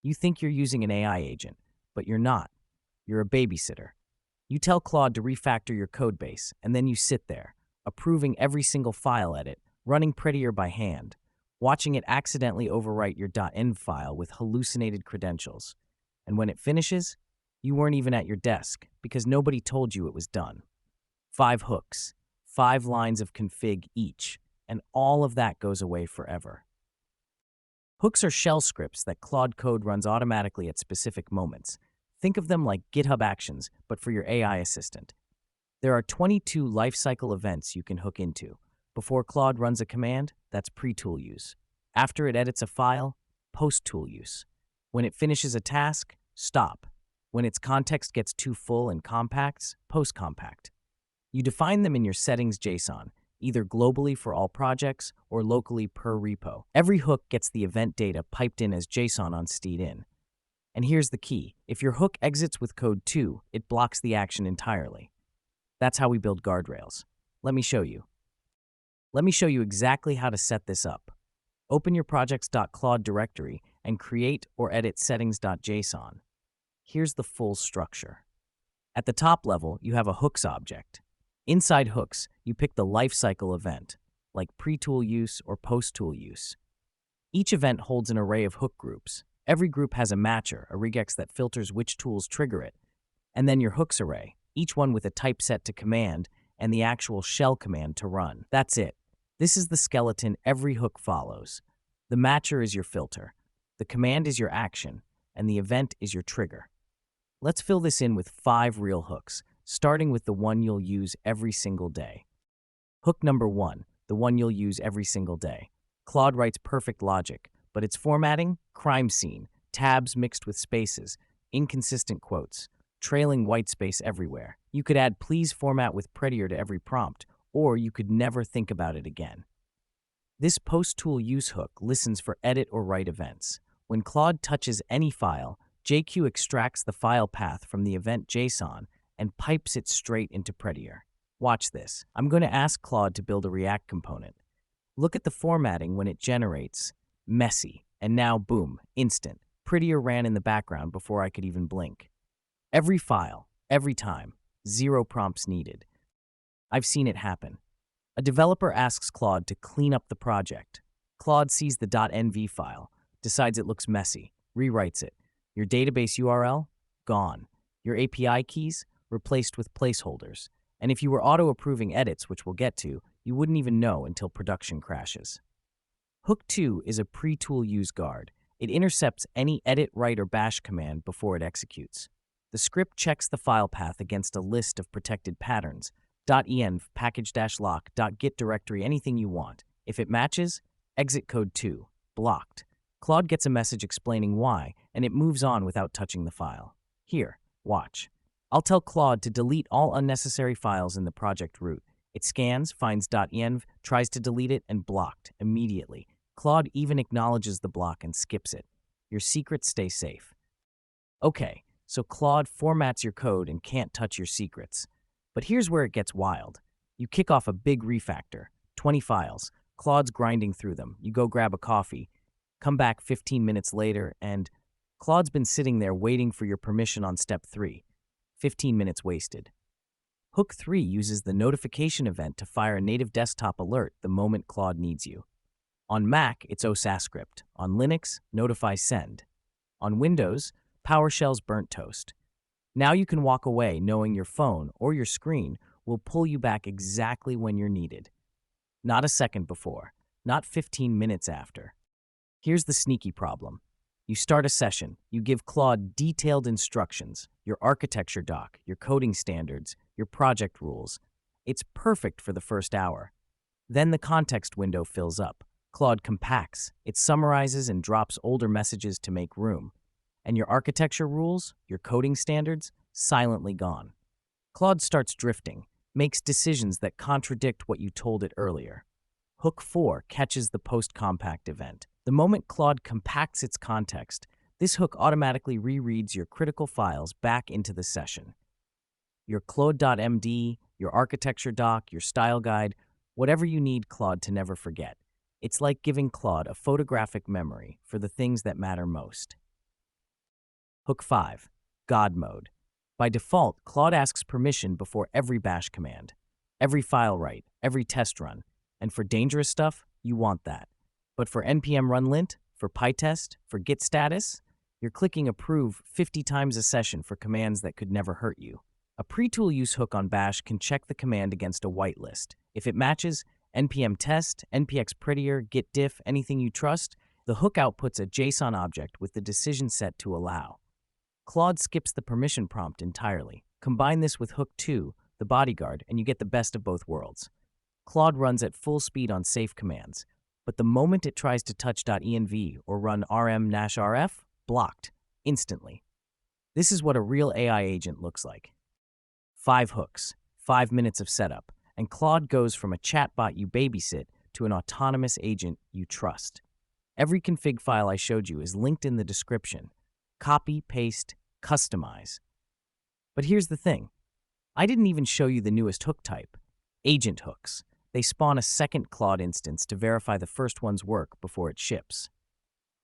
You think you're using an AI agent, but you're not. You're a babysitter. You tell Claude to refactor your codebase, and then you sit there, approving every single file edit, running prettier by hand, watching it accidentally overwrite your .env file with hallucinated credentials. And when it finishes, you weren't even at your desk because nobody told you it was done. 5 hooks, 5 lines of config each, and all of that goes away forever. Hooks are shell scripts that Claude Code runs automatically at specific moments. Think of them like GitHub Actions, but for your AI assistant. There are 22 lifecycle events you can hook into. Before Claude runs a command, that's pre-tool use. After it edits a file, post-tool use. When it finishes a task, stop. When its context gets too full and compacts, post-compact. You define them in your settings.json, either globally for all projects or locally per repo. Every hook gets the event data piped in as JSON on stead-in. And here's the key. If your hook exits with code 2, it blocks the action entirely. That's how we build guardrails. Let me show you. Let me show you exactly how to set this up. Open your projects.claude directory and create or edit settings.json. Here's the full structure. At the top level, you have a hooks object. Inside hooks, you pick the lifecycle event, like pre-tool use or post-tool use. Each event holds an array of hook groups. Every group has a matcher, a regex that filters which tools trigger it. And then your hooks array, each one with a type set to command and the actual shell command to run. That's it. This is the skeleton every hook follows. The matcher is your filter, the command is your action, and the event is your trigger. Let's fill this in with 5 real hooks, starting with the one you'll use every single day. Hook number 1, the one you'll use every single day. Claude writes perfect logic, but its formatting, crime scene, tabs mixed with spaces, inconsistent quotes, trailing white space everywhere. You could add please format with prettier to every prompt, or you could never think about it again. This post-tool use hook listens for edit or write events. When Claude touches any file, JQ extracts the file path from the event JSON and pipes it straight into prettier. Watch this. I'm going to ask Claude to build a React component. Look at the formatting when it generates. Messy. And now, boom, instant. Prettier ran in the background before I could even blink. Every file, every time. 0 prompts needed. I've seen it happen. A developer asks Claude to clean up the project. Claude sees the .env file, decides it looks messy, rewrites it. Your database URL? Gone. Your API keys? Replaced with placeholders. And if you were auto-approving edits, which we'll get to, you wouldn't even know until production crashes. Hook 2 is a pre-tool use guard. It intercepts any edit, write, or bash command before it executes. The script checks the file path against a list of protected patterns, .env, package-lock, .git directory, anything you want. If it matches, exit code 2, blocked. Claude gets a message explaining why, and it moves on without touching the file. Here, watch. I'll tell Claude to delete all unnecessary files in the project root. It scans, finds .env, tries to delete it, and blocked immediately. Claude even acknowledges the block and skips it. Your secrets stay safe. Okay, so Claude formats your code and can't touch your secrets. But here's where it gets wild. You kick off a big refactor, 20 files. Claude's grinding through them. You go grab a coffee, come back 15 minutes later, and Claude's been sitting there waiting for your permission on step 3. 15 minutes wasted. Hook 3 uses the notification event to fire a native desktop alert the moment Claude needs you. On Mac, it's OSAS script. On Linux, notify send. On Windows, PowerShell's burnt toast. Now you can walk away knowing your phone or your screen will pull you back exactly when you're needed. Not a second before, not 15 minutes after. Here's the sneaky problem. You start a session, you give Claude detailed instructions, your architecture doc, your coding standards, your project rules. It's perfect for the first hour. Then the context window fills up. Claude compacts, it summarizes and drops older messages to make room. And your architecture rules, your coding standards, silently gone. Claude starts drifting, makes decisions that contradict what you told it earlier. Hook 4 catches the post-compact event. The moment Claude compacts its context, this hook automatically rereads your critical files back into the session. Your Claude.md, your architecture doc, your style guide, whatever you need Claude to never forget. It's like giving Claude a photographic memory for the things that matter most. Hook 5. God Mode. By default, Claude asks permission before every bash command, every file write, every test run. And for dangerous stuff, you want that. But for npm run lint, for pytest, for git status, you're clicking approve 50 times a session for commands that could never hurt you. A pre-tool use hook on bash can check the command against a whitelist. If it matches npm test, npx prettier, git diff, anything you trust, the hook outputs a JSON object with the decision set to allow. Claude skips the permission prompt entirely. Combine this with hook 2, the Bodyguard, and you get the best of both worlds. Claude runs at full speed on safe commands, but the moment it tries to touch .env or run rm-rf, blocked, instantly. This is what a real AI agent looks like. 5 hooks, 5 minutes of setup, and Claude goes from a chatbot you babysit to an autonomous agent you trust. Every config file I showed you is linked in the description. Copy, paste, customize. But here's the thing. I didn't even show you the newest hook type, agent hooks. They spawn a second Claude instance to verify the first one's work before it ships.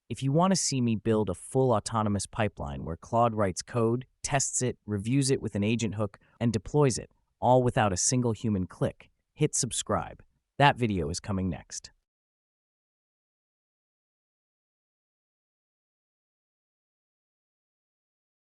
If you want to see me build a full autonomous pipeline where Claude writes code, tests it, reviews it with an agent hook, and deploys it, all without a single human click, hit subscribe. That video is coming next.